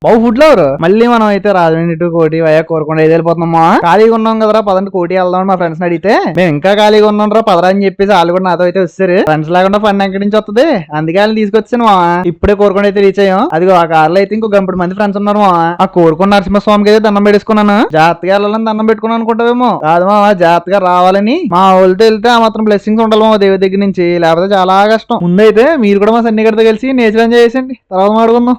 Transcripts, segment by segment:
బాబు food lover మళ్ళీ మనం అయితే రాజమండ్రి టు కోటి వయా కోరుకుండా ఏది వెళ్ళిపోతున్నామా. ఖాళీగా ఉన్నాం కదరా పదండి కోటి వెళ్దాం మా ఫ్రెండ్స్ అడిగితే మేము ఇంకా ఖాళీగా ఉన్నాం రా పదరా అని చెప్పేసి వాళ్ళు కూడా నాతో అయితే వచ్చారు. ఫ్రెండ్స్ లేకుండా ఫండ్ ఎక్కడి నుంచి వస్తుంది, అందుకే వాళ్ళని తీసుకొచ్చాను మా. ఇప్పుడే కోరుకుండా అయితే రీచ్ అయ్యాం. అది ఆ కార్లో అయితే ఇంకో గంపటి మంది ఫ్రెండ్స్ ఉన్నారు మా. ఆ కోరుకున్న నరసింహస్వామికి అయితే దండం పెట్టేసుకున్నాను. జాగ్రత్తగా వెళ్ళాలని దండం పెట్టుకున్నాను అనుకుంటావేమో, కాదు మా జాగ్రత్తగా రావాలని. మా వాళ్ళతో వెళ్తే ఆ మాత్రం బ్లెస్సింగ్స్ ఉండాలి మా దేవుడి దగ్గర నుంచి, లేకపోతే చాలా కష్టం. ముందైతే మీరు కూడా మా సన్ని గారితో కలిసి నేచర్ ఎంజాయ్ చేసేయండి, తర్వాత మాట్లాడుకుందాం.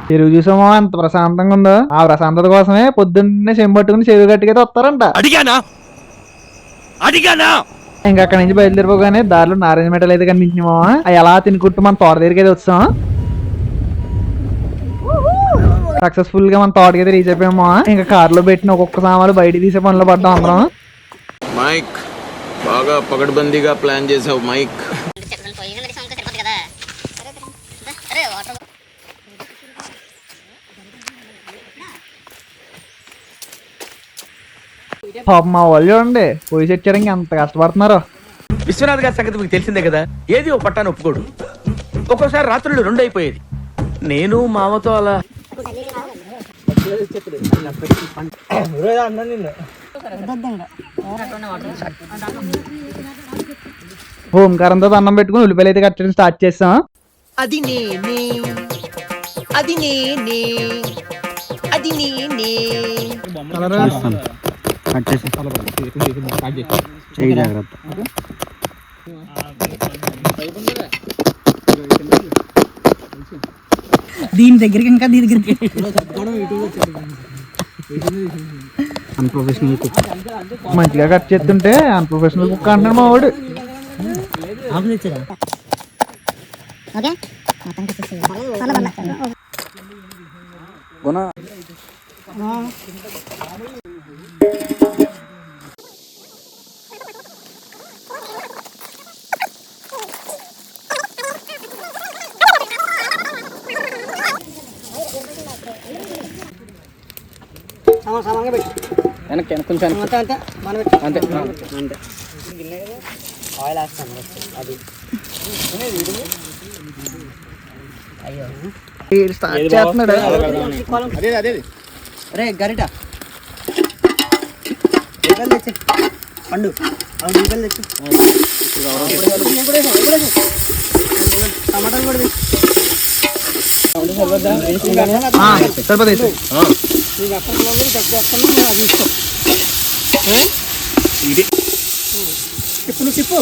చెరువు చూసామో ఎంత ప్రశాంతంగా ఉందో. ఆ ప్రశాంతత కోసమే పొద్దున్నే చెంబట్టుకుని చెరువు గట్టుకైతే వస్తారంట. ఇంకా అక్కడి నుంచి బయలుదేరిపోగానే దారిలో నారాయణ మెటల్ అయితే కనిపించినామా. అవి ఎలా తినుకుంటూ మన తోట దగ్గరికి అయితే వచ్చాం. సక్సెస్ఫుల్ గా మన తోటకి అయితే రీచ్ అయిపోయామా. ఇంకా కారులో పెట్టిన ఒక్కొక్క సామాన్లు బయట తీసే పనిలో పడ్డాం అందరం. మైక్ బాగా పకడ్బందీగా ప్లాన్ చేసావు మైక్. పాప మా వాళ్ళు చూడండి పోయి వచ్చాడానికి ఎంత కష్టపడుతున్నారు. విశ్వనాథ్ గారి సంగతి మీకు తెలిసిందే కదా, ఏది ఓ పట్టాను ఒప్పుకోడు. ఒక్కోసారి రాత్రులు 2 అయిపోయేది. నేను మామతో అలా ఓంకారంతో అన్నం పెట్టుకుని ఉల్లిపాయలు అయితే కట్టడం స్టార్ట్ చేస్తాం. అది నేనే అది నేనే అది నేనే దీని దగ్గరికి ఇంకా దీని దగ్గరికి అన్ప్రొఫెషనల్ కుక్ మంచిగా కట్ చేస్తుంటే అన్ప్రొఫెషనల్ కుక్ అంటున్నాడు మా వాడు. గరిట పండు టమాటాలు కూడా సరిపోతుంది. తిప్పు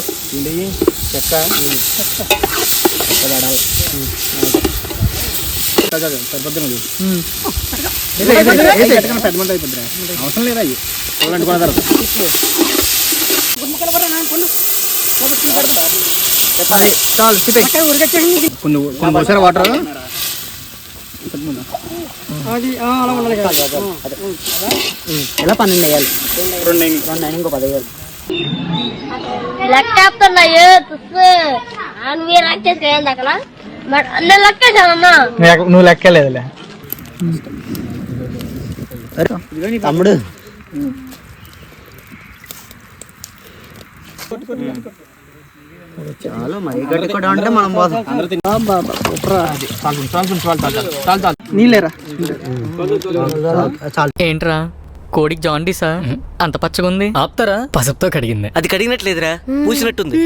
అవసరం లేదా చాలు వాటర్ ఎలా 12 వేయాలి, 2 ఇంకో 10 వేయాలి. నువ్వు లెక్కలేదులే తమ్ముడు. చాలు మై కట్టుకోవడం అంటే మనం నీళ్ళేరా. ఏంట్రా కోడికి జాండీసా అంత పచ్చగా ఉంది? ఆపుతారా? పసుపుతో కడిగింది. అది కడిగినట్లేదురా, పూసినట్టుంది.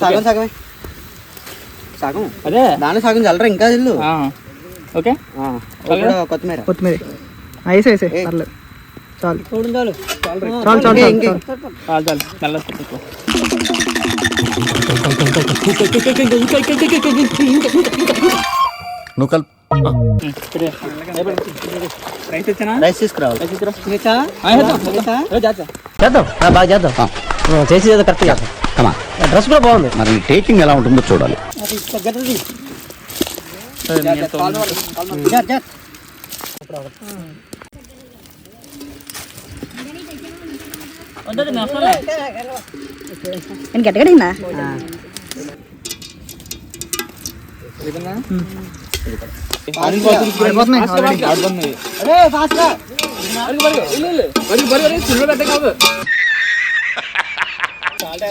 సగం సగమే సగం అదే దాని సగం చల్లరా ఇంకా ఇల్లు. ఓకే కొత్తిమీర కొత్తిమీర వేసే పర్లేదు చాలు చాలు చాలు చాలు నువ్వు కల్ రైస్ తీసుకురావాలి. చేద్దాం బాగా చేద్దాం. చేసేది కరెక్ట్ కాదు. కమా డ్రెస్ కూడా బాగుంది. మరి టేకింగ్ ఎలా ఉంటుందో చూడాలి. నేను గట్టగడిందా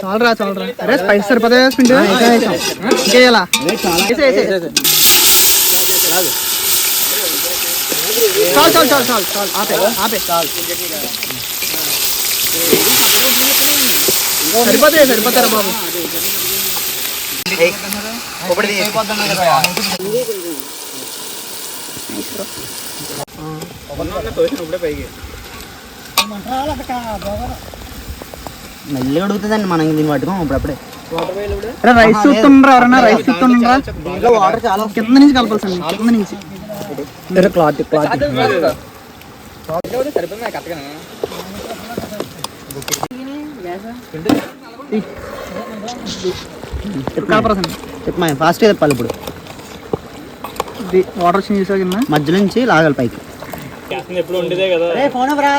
చాలరా అరే స్పైస్ సరిపోతా పిండి ఇంకేయాలా చాలు ఆపే సరిపోతారా బాబు. మళ్ళీ అడుగుతుందండి మనం దీన్ని పట్టుకోం ఇప్పుడప్పుడే. రైస్ చూస్తుండ్రా ఎవరన్నా రైస్ చూస్తుండ్రా వాటర్ చాలా కింద నుంచి కలపాల్సింది కింద నుంచి క్లాత్ చెప్పమా ఫాస్ట్గా చెప్పాలి. ఇప్పుడు వాటర్ వచ్చింది చూసా కింద మధ్య నుంచి లాగాలి పైకి. ఫోన్ ఇవ్వరా.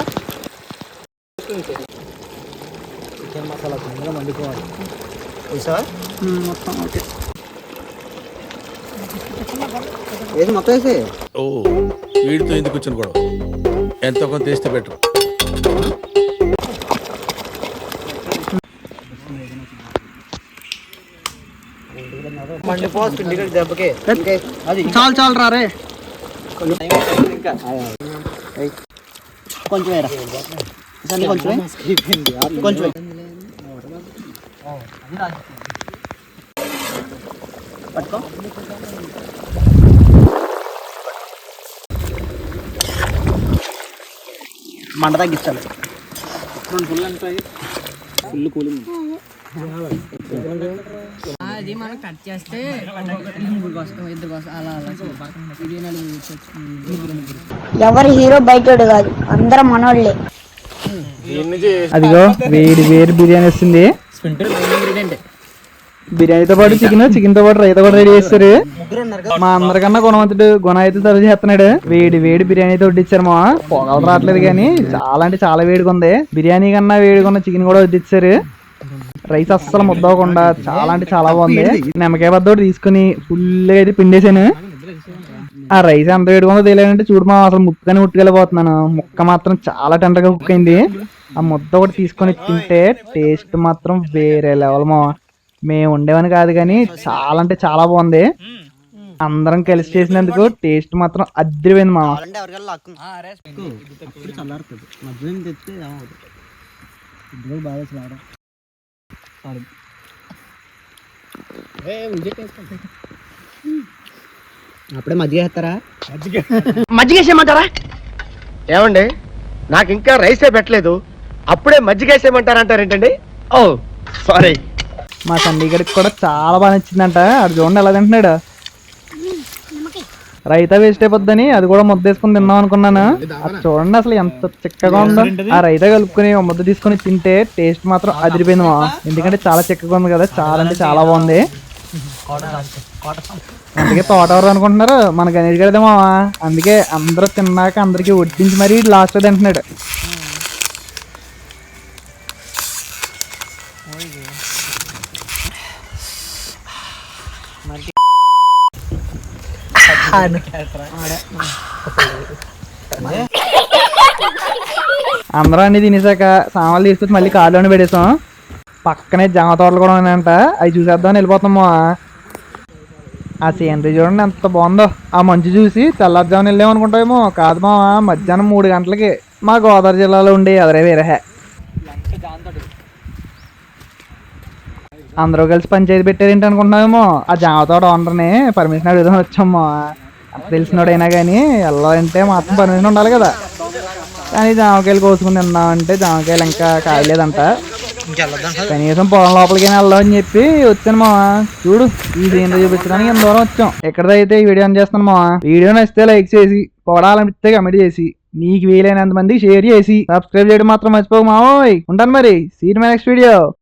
చికెన్ మసాలా తొందరగా మండిపోవాలి. మొత్తం ఓకే ఏది మొత్తం వేసి ఓ వీడితో ఎందుకు వచ్చిన గొడవ, ఎంతో కొంత తీస్తే బెటర్. మండిపోతుంది దెబ్బకి. చాలు రా రే కొంచెం వేరా కొంచెం పట్టుకో. మంట తగ్గించాలి. Full cooling. అది మనం కట్ చేస్తే ఎవరి హీరో బయటోడు కాదు, అందరం మనోళ్ళే. అదిగో వేడి బిర్యానీ వస్తుంది. బిర్యానీతో పాటు చికెన్ తో పాటు రైతా కూడా రెడీ చేస్తారు. మా అందరికన్నా గుణవంతుడు గుణ అయితే సర్వ్ చేస్తున్నాడు. వేడి బిర్యానీతో వడ్డిచ్చారు. మా పొగలు రావట్లేదు కానీ చాలా అంటే చాలా వేడిగా ఉంది. బిర్యానీ కన్నా వేడిగా ఉన్న చికెన్ కూడా వడ్డిచ్చారు. రైస్ అస్సలు ముద్దవకుండా చాలా అంటే చాలా బాగుంది. నిమ్మకాయ బద్దోడు తీసుకుని ఫుల్గా అయితే పిండేసాను. ఆ రైస్ ఎంత వేడిగా ఉందో తెలియాలంటే చూడమా, అసలు ముక్కని ముట్టుకెళ్ళిపోతున్నాను. ముక్క మాత్రం చాలా టెండర్గా కుక్ అయింది. ఆ ముద్ద ఒకటి తీసుకొని తింటే టేస్ట్ మాత్రం వేరే లెవెల్. మా మేము ఉండేవని కాదు కానీ చాలా అంటే చాలా బాగుంది. అందరం కలిసి చేసినందుకు టేస్ట్ మాత్రం అదిరిపోయింది మా. అప్పుడే మజ్జిగ వేస్తారా? మజ్జిగ వేసేయమంటారా? ఏమండి, నాకు ఇంకా రైసే పెట్టలేదు, అప్పుడే మజ్జిగ వేసేయమంటారంటారేంటండి? ఓ సారీ. మా సండీ గడికి కూడా చాలా బాగా నచ్చిందంట. అది చూడండి ఎలా తింటున్నాడు. రైతా వేస్ట్ అయిపోద్దని అది కూడా ముద్ద వేసుకుని తిన్నాం అనుకున్నాను. అది చూడండి అసలు ఎంత చిక్కగా ఉందో. ఆ రైతా కలుపుకొని ముద్ద తీసుకుని తింటే టేస్ట్ మాత్రం అదిరిపోయింది మా. ఎందుకంటే చాలా చిక్కగా ఉంది కదా, చాలా అంటే చాలా బాగుంది. అందుకే తోటవరం అనుకుంటున్నారు, మన గణేష్ గడిదే మావా. అందుకే అందరూ తిన్నాక అందరికి వడ్డించి మరీ లాస్ట్ తింటున్నాడు. అందరూ అన్ని తినేసాక సామాన్లు తీసుకొచ్చి మళ్ళీ కారులోనే పెట్టేసాం. పక్కనే జామ తోటలు కూడా ఉన్నాయంట, అవి చూసేద్దామని వెళ్ళిపోతాము. ఆ సీనరీ చూడండి ఎంత బాగుందో. ఆ మంచు చూసి తెల్లారుజామున వెళ్ళామనుకుంటామేమో, కాదు మావా మధ్యాహ్నం 3 గంటలకి మా గోదావరి జిల్లాలో ఉండే అదరే వేరే. అందరూ కలిసి పంచాయతీ పెట్టారేంటి అనుకుంటున్నామేమో. ఆ జామ తోట ఓనర్ని పర్మిషన్ అడుగుదాం వచ్చాము. తెలిసినోడైనా కానీ వెళ్ళాలంటే మాత్రం పర్మిషన్ ఉండాలి కదా. కానీ జామకాయలు కోసుకుని తిన్నామంటే జామకాయలు ఇంకా కాయలేదంట. కనీసం పొలం లోపలికి వెళ్దామని చెప్పి వచ్చాను మా. చూడు ఈ సీన్ చూపించడానికి ఎంత దూరం వచ్చాం. ఎక్కడైతే ఈ వీడియో చేస్తాను మా. వీడియో నచ్చితే లైక్ చేసి, పొగడాలనిపిస్తే కమెంట్ చేసి, నీకు వీలైనంత మంది షేర్ చేసి సబ్స్క్రైబ్ చేయడం మాత్రం మర్చిపోకు మావోయ్. ఉంటాను మరి. See you in my next video.